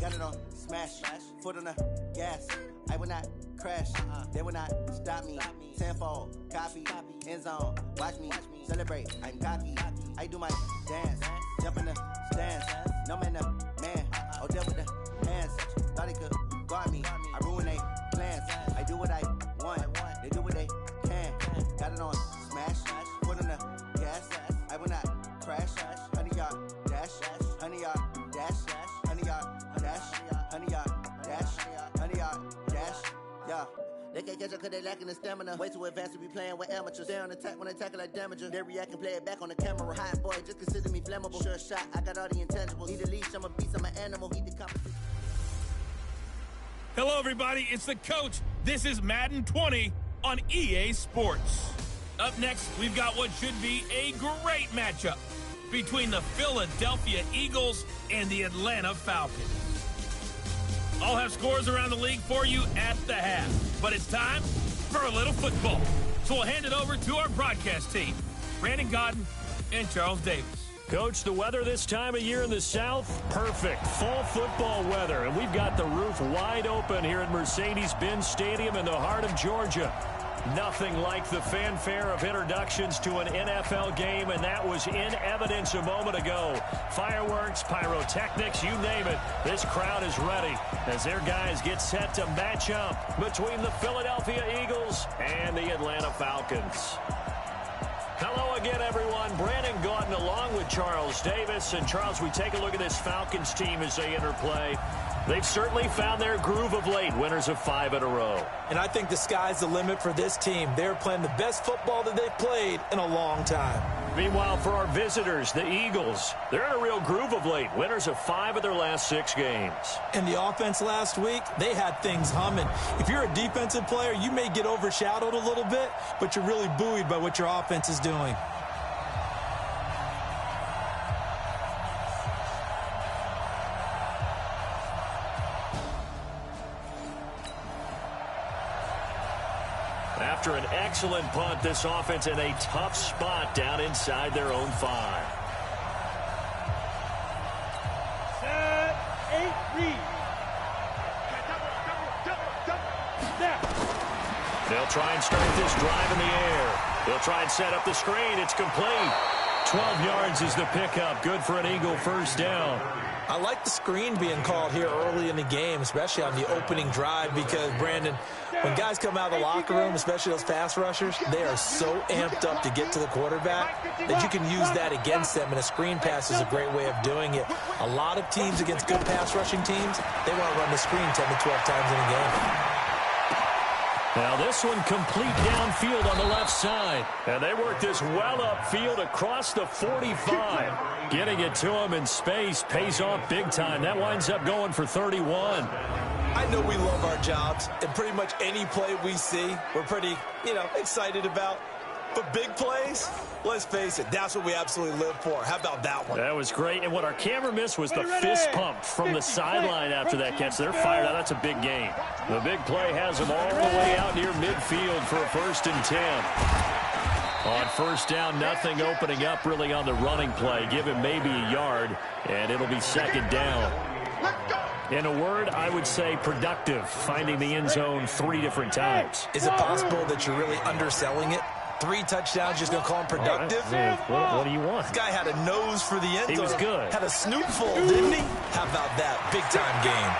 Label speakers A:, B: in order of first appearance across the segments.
A: got it on smash, foot on the gas. I will not crash, they will not stop me. Tenfold, copy, end zone, watch me celebrate. I'm cocky, I do my dance, jump in the stands. No man, the man, deal with the hands. Thought he could guard me, I ruin they plans. I do what I want, they do what they can. Got it on smash, foot on the gas. I will not crash, 100-yard dash, 100-yard dash, 100-yard dash, 100-yard dash, 100-yard dash, yeah. They can't catch up cause they lacking the stamina. Way too advanced to be playing with amateurs. Stay on attack when I tackle like damager. They react and play it back on the camera. Hot boy, just consider me flammable. Sure shot, I got all the intangibles. Need a leash, I'm a beast, I'm an animal. Eat the competition.
B: Hello everybody, it's the coach. This is Madden 20 on EA Sports. Up next, we've got what should be a great matchup between the Philadelphia Eagles and the Atlanta Falcons. I'll have scores around the league for you at the half, but it's time for a little football. So we'll hand it over to our broadcast team, Brandon Gaudin and Charles Davis.
C: Coach, the weather this time of year in the South, perfect. Fall football weather, and we've got the roof wide open here at Mercedes-Benz Stadium in the heart of Georgia. Nothing like the fanfare of introductions to an NFL game, and that was in evidence a moment ago. Fireworks, pyrotechnics, you name it. This crowd is ready as their guys get set to match up between the Philadelphia Eagles and the Atlanta Falcons. Hello again, everyone. Brandon Gaudin along with Charles Davis. And, Charles, we take a look at this Falcons team as they enter play. They've certainly found their groove of late, winners of 5 in a row.
D: And I think the sky's the limit for this team. They're playing the best football that they've played in a long time.
C: Meanwhile, for our visitors, the Eagles, they're in a real groove of late, winners of 5 of their last 6 games.
D: And the offense last week, they had things humming. If you're a defensive player, you may get overshadowed a little bit, but you're really buoyed by what your offense is doing.
C: After an excellent punt, this offense in a tough spot down inside their own 5.
E: Set, 8, read.
C: They'll try and start this drive in the air. They'll try and set up the screen. It's complete. 12 yards is the pickup. Good for an Eagle first down.
D: I like the screen being called here early in the game, especially on the opening drive, because, Brandon, when guys come out of the locker room, especially those pass rushers, they are so amped up to get to the quarterback that you can use that against them, and a screen pass is a great way of doing it. A lot of teams against good pass rushing teams, they want to run the screen 10 to 12 times in a game.
C: Now this one complete downfield on the left side. And they work this well upfield across the 45. Getting it to him in space pays off big time. That winds up going for 31.
D: I know we love our jobs, and pretty much any play we see, we're pretty, excited about. But big plays, let's face it, that's what we absolutely live for. How about that one?
C: That was great. And what our camera missed was the fist pump from the sideline after that catch. They're fired out. That's a big gain. The big play has them all the way out near midfield for a 1st and 10. On first down, nothing opening up really on the running play. Give him maybe a yard, and it'll be 2nd down. In a word, I would say productive, finding the end zone 3 different times.
D: Is it possible that you're really underselling it? 3 touchdowns, just going to call him productive?
C: What do you want?
D: This guy had a nose for the end zone.
C: He was good.
D: Had a snootful, didn't he? How about that? Big-time game.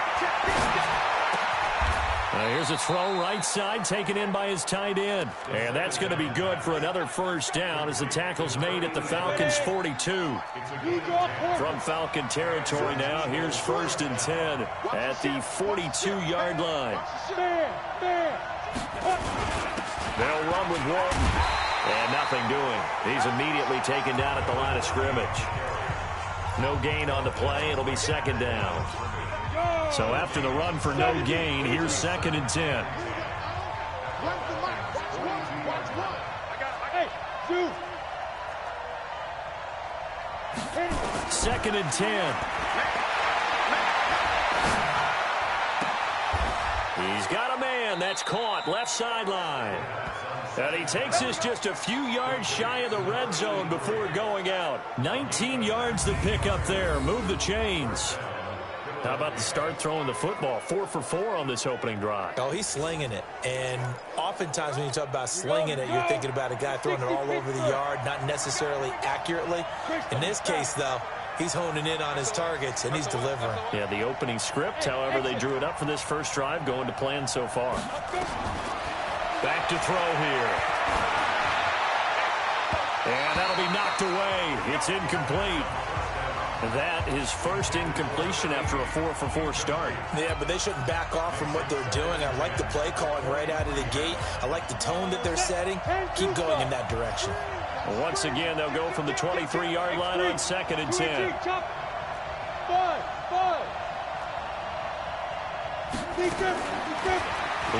C: Here's a throw right side, taken in by his tight end. And that's going to be good for another first down as the tackle's made at the Falcons' 42. From Falcon territory now, here's 1st and 10 at the 42-yard line. They'll run with one. And nothing doing. He's immediately taken down at the line of scrimmage. No gain on the play. It'll be 2nd down. So after the run for no gain, here's 2nd and 10. 2nd and 10. He's got a man. That's caught. Left sideline. And he takes this just a few yards shy of the red zone before going out. 19 yards to pick up there. Move the chains. How about the start throwing the football? 4 for 4 on this opening drive.
D: Oh, he's slinging it. And oftentimes when you talk about slinging it, you're thinking about a guy throwing it all over the yard, not necessarily accurately. In this case, though, he's honing in on his targets, and he's delivering.
C: Yeah, the opening script, however, they drew it up for this first drive, going to plan so far. Back to throw here. And that'll be knocked away. It's incomplete. That is first incompletion after a 4 for 4 start.
D: Yeah, but they shouldn't back off from what they're doing. I like the play calling right out of the gate. I like the tone that they're setting. Keep going in that direction.
C: Once again, they'll go from the 23-yard line on 2nd and 10.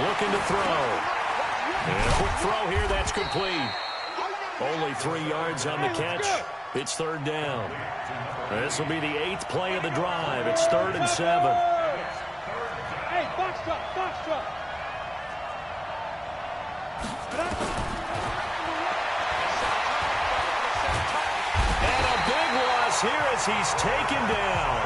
C: Looking to throw. And a quick throw here, that's complete. Only 3 yards on the catch. It's 3rd down. This will be the 8th play of the drive. It's 3rd and 7.
E: Hey, box truck, box truck.
C: And a big loss here as he's taken down.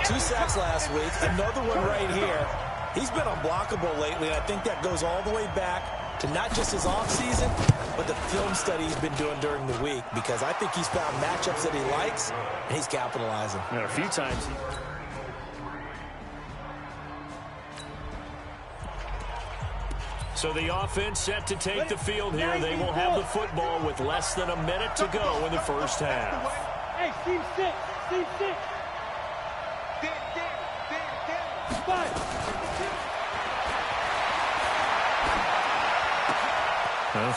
D: 2 sacks last week, another one right here. He's been unblockable lately, and I think that goes all the way back to not just his offseason, but the film study he's been doing during the week, because I think he's found matchups that he likes, and he's capitalizing.
C: And a few times. So the offense set to take the field here. They will have the football with less than a minute to go in the first half.
E: Hey, Steve 6, Steve 6.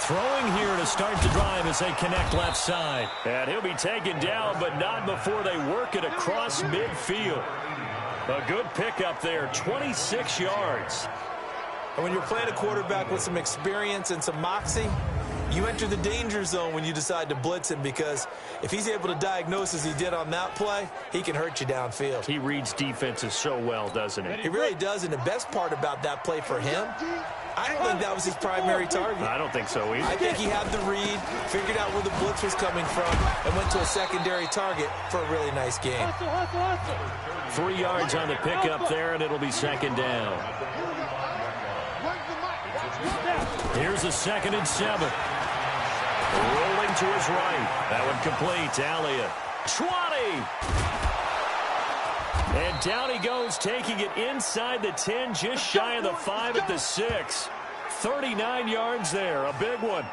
C: Throwing here to start the drive as they connect left side. And he'll be taken down, but not before they work it across midfield. A good pickup there, 26 yards.
D: And when you're playing a quarterback with some experience and some moxie, you enter the danger zone when you decide to blitz him, because if he's able to diagnose as he did on that play, he can hurt you downfield.
C: He reads defenses so well, doesn't he?
D: He really does, and the best part about that play for him, I don't think that was his primary target.
C: I don't think so either.
D: I think he had the read, figured out where the blitz was coming from, and went to a secondary target for a really nice game.
C: 3 yards on the pickup there, and it'll be 2nd down. Here's a 2nd and 7. Rolling to his right. That one complete. Elliott. 20. And down he goes, taking it inside the 10, just shy of the 5 at the 6. 39 yards there, a big one.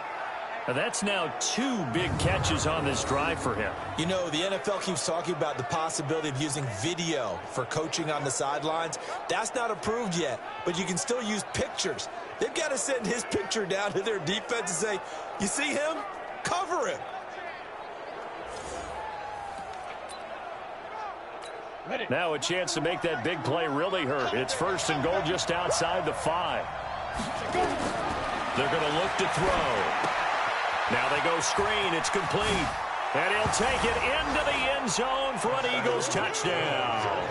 C: And that's now 2 big catches on this drive for him.
D: You know, the NFL keeps talking about the possibility of using video for coaching on the sidelines. That's not approved yet, but you can still use pictures. They've got to send his picture down to their defense and say, you see him? Cover him.
C: Now a chance to make that big play really hurt. It's 1st and goal just outside the 5. They're going to look to throw. Now they go screen. It's complete. And he'll take it into the end zone for an Eagles touchdown.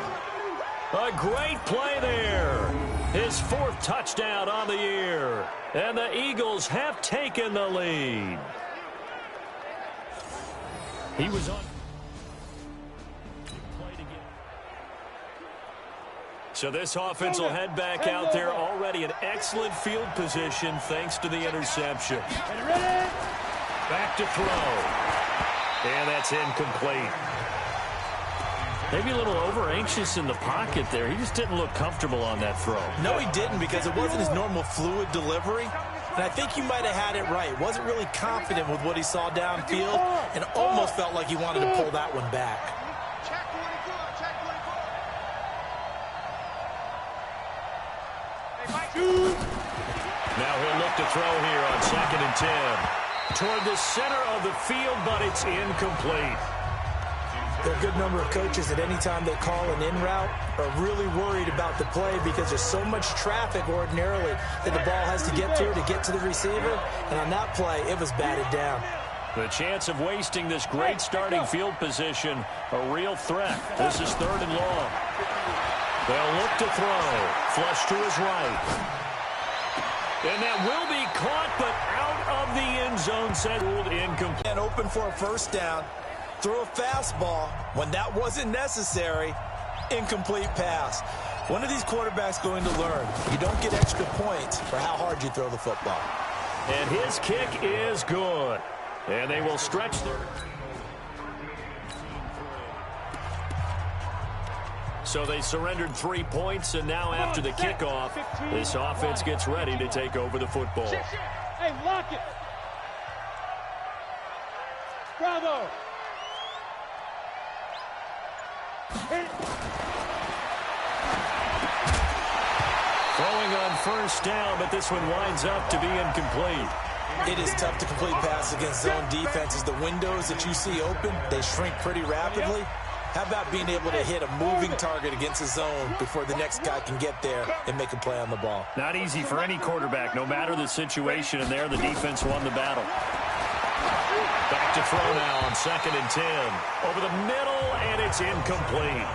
C: A great play there. His 4th touchdown on the year. And the Eagles have taken the lead. He was on. So this offense will head back out there, already in excellent field position thanks to the interception. Back to throw. And that's incomplete. Maybe a little over-anxious in the pocket there. He just didn't look comfortable on that throw.
D: No, he didn't, because it wasn't his normal fluid delivery. And I think you might have had it right. Wasn't really confident with what he saw downfield, and almost felt like he wanted to pull that one back.
C: Now he'll look to throw here on 2nd and 10. Toward the center of the field, but it's incomplete.
D: There are a good number of coaches that any time they call an in route are really worried about the play, because there's so much traffic ordinarily that the ball has to get through to get to the receiver. And on that play, it was batted down.
C: The chance of wasting this great starting field position, a real threat. This is 3rd and long. They'll look to throw. Flush to his right. And that will be caught, but out of the end zone. Said incomplete.
D: And open for a 1st down. threw a fastball when that wasn't necessary. Incomplete pass. When are these quarterbacks going to learn? You don't get extra points for how hard you throw the football.
C: And his kick is good. And they will stretch their... So they surrendered 3 points, and now after the kickoff, this offense gets ready to take over the football.
E: Hey, lock it. Bravo. Hit.
C: Throwing on first down, but this one winds up to be incomplete.
D: It is tough to complete passes against zone defenses. The windows that you see open, they shrink pretty rapidly. How about being able to hit a moving target against a zone before the next guy can get there and make a play on the ball?
C: Not easy for any quarterback, no matter the situation, and there the defense won the battle. Back to throw now on 2nd and 10. Over the middle, and it's incomplete.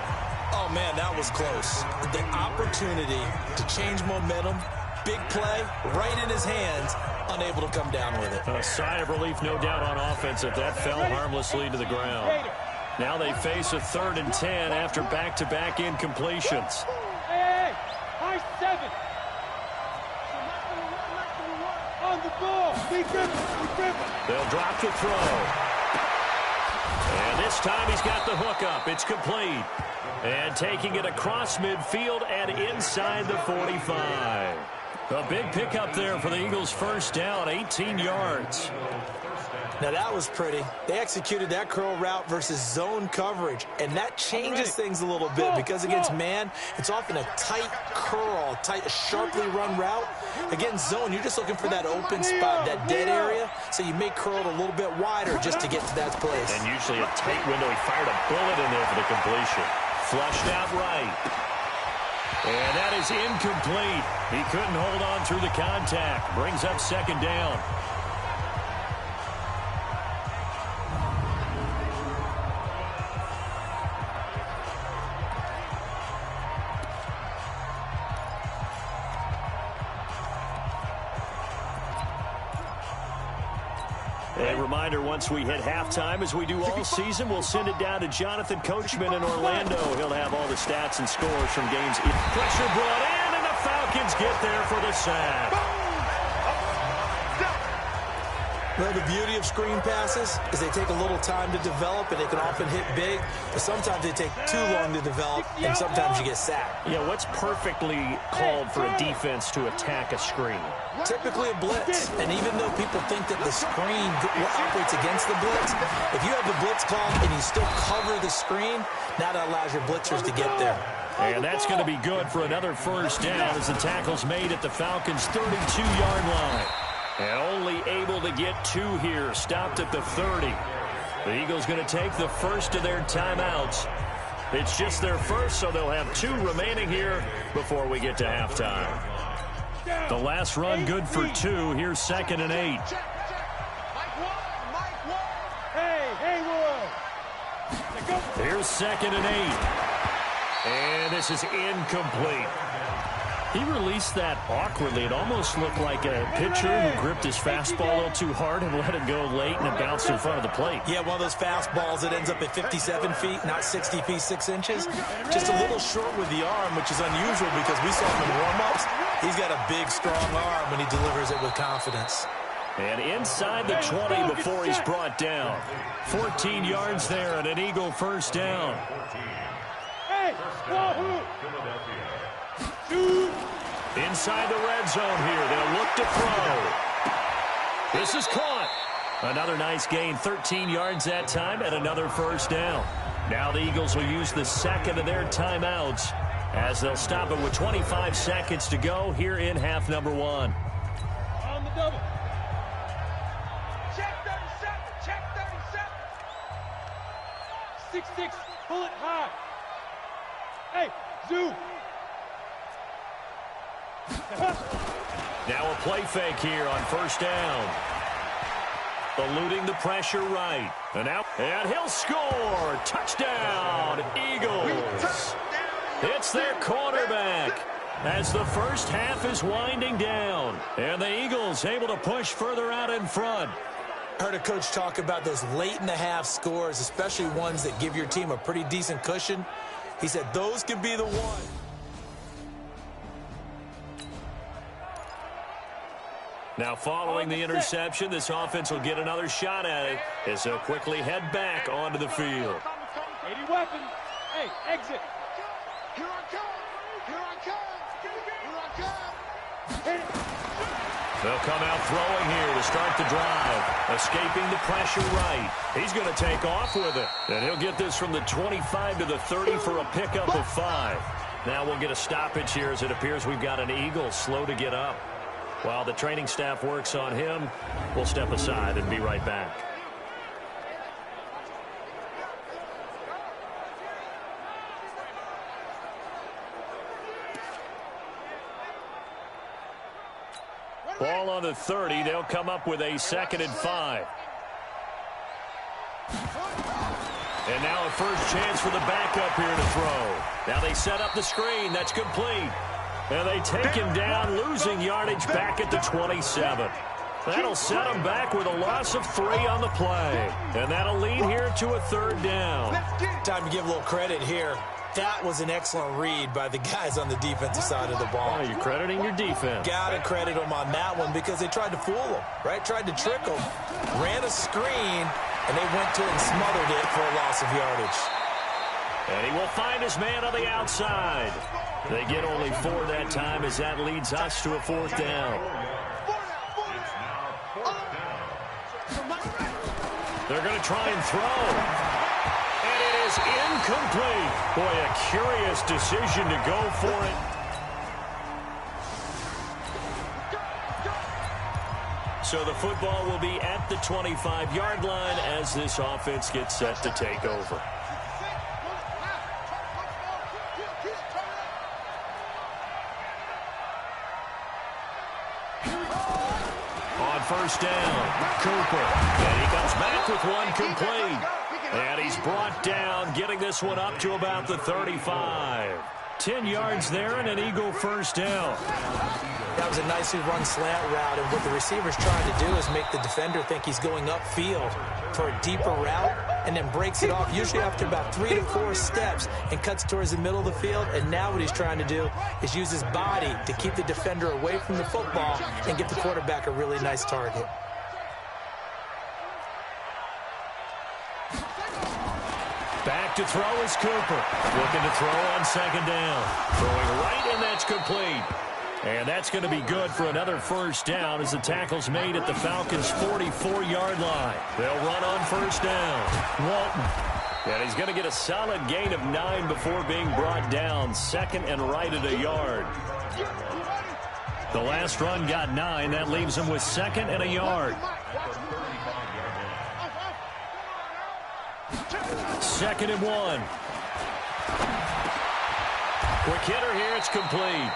D: Oh, man, that was close. The opportunity to change momentum, big play, right in his hands, unable to come down with it.
C: A sigh of relief, no doubt, on offense if that fell harmlessly to the ground. Now they face a 3rd and 10 after back-to-back incompletions.
E: Hey, high 7. On the ball. Be driven.
C: They'll drop the throw. And this time he's got the hook up. It's complete. And taking it across midfield and inside the 45. A big pickup there for the Eagles' first down, 18 yards.
D: Now that was pretty. They executed that curl route versus zone coverage, and that changes things a little bit because against man, it's often a tight curl, sharply run route. Against zone, you're just looking for that open spot, that dead area, so you may curl it a little bit wider just to get to that place.
C: And usually a tight window. He fired a bullet in there for the completion. Flushed out right. And that is incomplete. He couldn't hold on through the contact. Brings up 2nd down. A reminder, once we hit halftime, as we do all season, we'll send it down to Jonathan Coachman in Orlando. He'll have all the stats and scores from games. Pressure brought in, and the Falcons get there for the sack.
D: Well, the beauty of screen passes is they take a little time to develop, and they can often hit big, but sometimes they take too long to develop, and sometimes you get sacked.
C: Yeah, what's perfectly called for a defense to attack a screen?
D: Typically a blitz, and even though people think that the screen operates against the blitz, if you have the blitz called and you still cover the screen, now that allows your blitzers to get there.
C: And that's going to be good for another first down as the tackle's made at the Falcons' 32-yard line. And only able to get 2 here, stopped at the 30. The Eagles going to take the first of their timeouts. It's just their first, so they'll have 2 remaining here before we get to halftime. The last run good for 2. Here's 2nd and 8.
E: Hey,
C: Here's 2nd and 8. And this is incomplete. He released that awkwardly. It almost looked like a pitcher who gripped his fastball a little too hard and let it go late, and it bounced in front of the plate.
D: Yeah, one of those fastballs that ends up at 57 feet, not 60 feet, 6 inches. Just a little short with the arm, which is unusual because we saw him in warm-ups. He's got a big, strong arm when he delivers it with confidence.
C: And inside the 20 before he's brought down. 14 yards there and an Eagle first down.
E: Hey, Wahoo!
C: Inside the red zone here. They'll look to throw. This is caught. Another nice gain, 13 yards that time, and another first down. Now the Eagles will use the second of their timeouts as they'll stop it with 25 seconds to go here in half number 1.
E: On the double. Check 37. Check 37. 6-6. Pull it high. Hey, Zoo.
C: Now a play fake here on first down. Eluding the pressure right. And he'll score. Touchdown, Eagles. It's their quarterback as the first half is winding down. And the Eagles able to push further out in front.
D: I heard a coach talk about those late-in-the-half scores, especially ones that give your team a pretty decent cushion. He said those could be the one.
C: Now following the interception, this offense will get another shot at it as they'll quickly head back onto the field.
E: 80 weapons. Hey, exit.
F: Here I come. Here I come. Here I come. Hit it.
C: They'll come out throwing here to start the drive. Escaping the pressure right. He's going to take off with it. And he'll get this from the 25 to the 30 for a pickup of 5. Now we'll get a stoppage here as it appears we've got an Eagle slow to get up. While the training staff works on him, we'll step aside and be right back. Ball on the 30. They'll come up with a 2nd and 5. And now a first chance for the backup here to throw. Now they set up the screen. That's complete. And they take him down, losing yardage back at the 27. That'll set him back with a loss of 3 on the play. And that'll lead here to a 3rd down.
D: Time to give a little credit here. That was an excellent read by the guys on the defensive side of the ball.
C: Oh, you're crediting your defense.
D: Got to credit them on that one because they tried to fool them, right? Tried to trick them, ran a screen, and they went to it and smothered it for a loss of yardage.
C: And he will find his man on the outside. They get only 4 that time as that leads us to a 4th down. They're going to try and throw. And it is incomplete. Boy, a curious decision to go for it. So the football will be at the 25-yard line as this offense gets set to take over. On first down, Cooper. And he comes back with one complete. And he's brought down, getting this one up to about the 35. 10 yards there and an Eagle first down.
D: That was a nicely run slant route, and what the receiver's trying to do is make the defender think he's going upfield for a deeper route and then breaks it off, usually after about 3 to 4 steps, and cuts towards the middle of the field. And now what he's trying to do is use his body to keep the defender away from the football and get the quarterback a really nice target.
C: Back to throw is Cooper. Looking to throw on 2nd down. Throwing right, and that's complete. And that's going to be good for another first down as the tackle's made at the Falcons' 44-yard line. They'll run on first down. Walton. And he's going to get a solid gain of 9 before being brought down. 2nd and right at a yard. The last run got 9. That leaves him with 2nd and a yard. 2nd and 1. Quick hitter here. It's complete.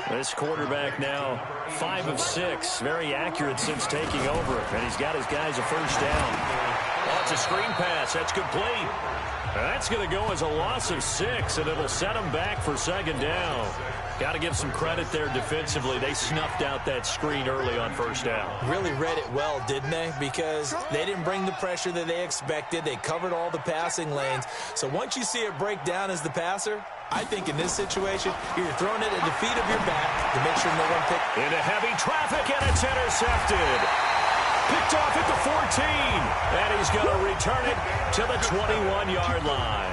C: This quarterback now 5 of 6. Very accurate since taking over. And he's got his guys a first down. Oh, it's a screen pass. That's complete. And that's going to go as a loss of 6, and it'll set him back for 2nd down. Got to give some credit there defensively. They snuffed out that screen early on first down.
D: Really read it well, didn't they? Because they didn't bring the pressure that they expected. They covered all the passing lanes. So once you see it break down as the passer, I think in this situation, you're throwing it at the feet of your back to make sure no one picks.
C: Into heavy traffic, and it's intercepted. Picked off at the 14. And he's going to return it to the 21-yard line.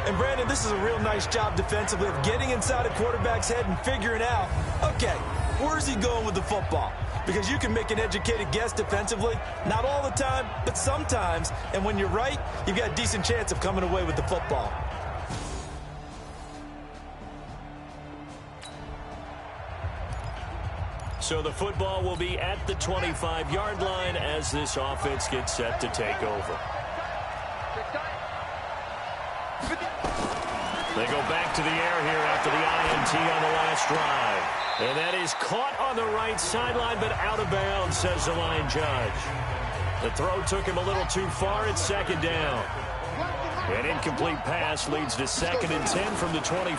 D: And, Brandon, this is a real nice job defensively of getting inside a quarterback's head and figuring out, okay, where's he going with the football? Because you can make an educated guess defensively, not all the time, but sometimes. And when you're right, you've got a decent chance of coming away with the football.
C: So the football will be at the 25-yard line as this offense gets set to take over. They go back to the air here after the INT on the last drive. And that is caught on the right sideline, but out of bounds, says the line judge. The throw took him a little too far. It's 2nd down. An incomplete pass leads to 2nd and 10 from the 25.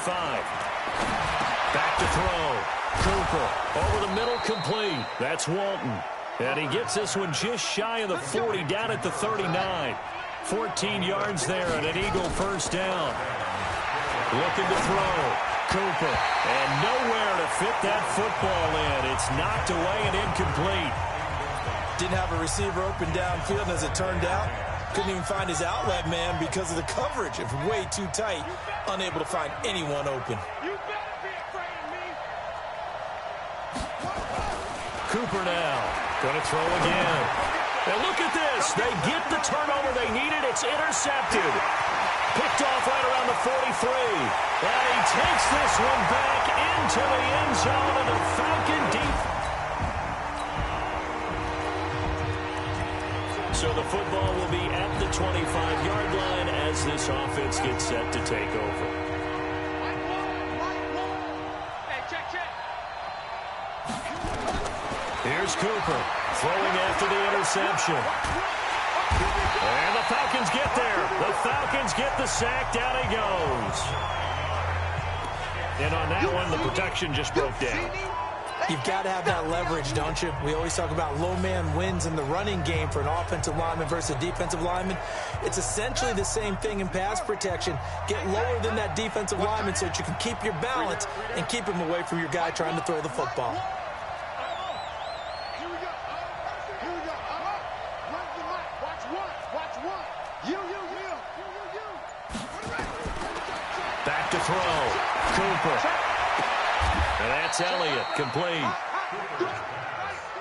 C: Back to throw. Cooper over the middle, complete. That's Walton. And he gets this one just shy of the 40, down at the 39. 14 yards there and an Eagle first down. Looking to throw. Cooper. And nowhere to fit that football in. It's knocked away and incomplete.
D: Didn't have a receiver open downfield, and as it turned out, couldn't even find his outlet man because of the coverage. It was way too tight. Unable to find anyone open.
E: You better be afraid of me.
C: Cooper now. Going to throw again. And look at this. They get the turnover they needed. It's intercepted. Picked off right around the 43. And he takes this one back into the end zone of the Falcon defense. So the football will be at the 25-yard line as this offense gets set to take over.
E: Hey, check.
C: Here's Cooper throwing after the interception. And the Falcons get there. The Falcons get the sack. Down he goes. And on that one, the protection just broke down.
D: You've got to have that leverage, don't you? We always talk about low man wins in the running game for an offensive lineman versus a defensive lineman. It's essentially the same thing in pass protection. Get lower than that defensive lineman so that you can keep your balance and keep him away from your guy trying to throw the football.
F: Here we go. Run the mic. Watch one. You.
C: Back to throw. Cooper. And that's Elliott, complete.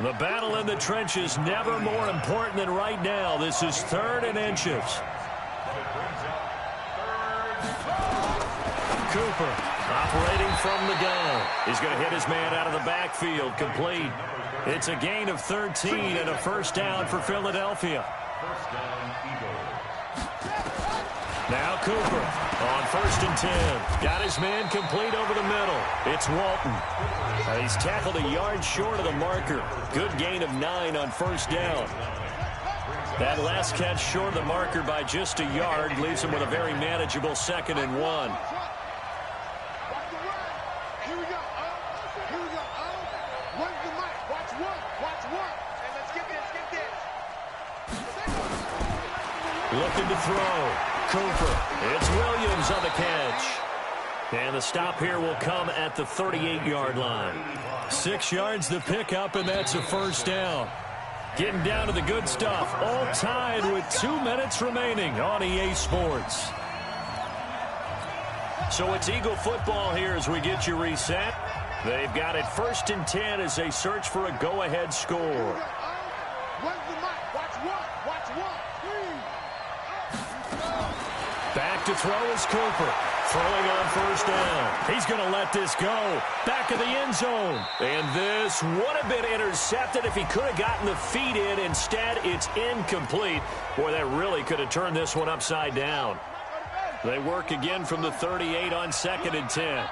C: The battle in the trenches never more important than right now. This is 3rd and inches. Cooper operating from the gun. He's going to hit his man out of the backfield, complete. It's a gain of 13 and a first down for Philadelphia. Now Cooper on 1st and 10. Got his man complete over the middle. It's Walton. He's tackled a yard short of the marker. Good gain of 9 on 1st down. That last catch short of the marker by just a yard leaves him with a very manageable 2nd and 1.
F: Here we go. Run the mic. Watch one. Hey, let's get this.
C: Looking to throw. Cooper. It's Williams on the catch. And the stop here will come at the 38-yard line. 6 yards the pickup, and that's a first down. Getting down to the good stuff. All tied with 2 minutes remaining on EA Sports. So it's Eagle football here as we get you reset. They've got it 1st and 10 as they search for a go-ahead score.
F: Run the mic. Watch one.
C: Back to throw is Cooper. Throwing on 1st down. He's going to let this go. Back of the end zone. And this would have been intercepted if he could have gotten the feet in. Instead, it's incomplete. Boy, that really could have turned this one upside down. They work again from the 38 on 2nd and 10.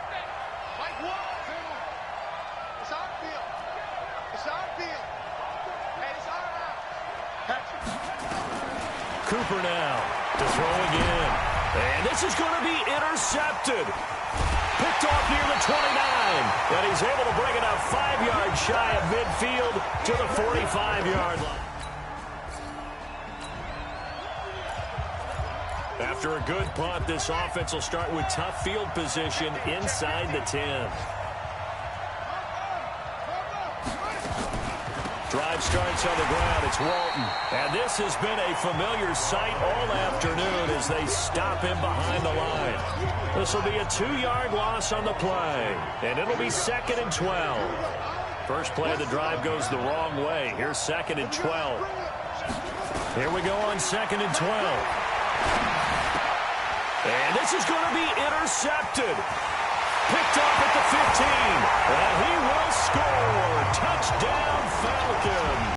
C: Cooper now to throw again. And this is going to be intercepted. Picked off near the 29. And he's able to bring it up 5 yards shy of midfield to the 45-yard line. After a good punt, this offense will start with tough field position inside the 10. Drive starts on the ground. It's Walton. And this has been a familiar sight all afternoon as they stop him behind the line. This will be a 2-yard loss on the play. And it'll be 2nd and 12. First play of the drive goes the wrong way. Here's 2nd and 12. Here we go on 2nd and 12. And this is going to be intercepted. Picked off at the 15. And he will score. Touchdown, Falcons.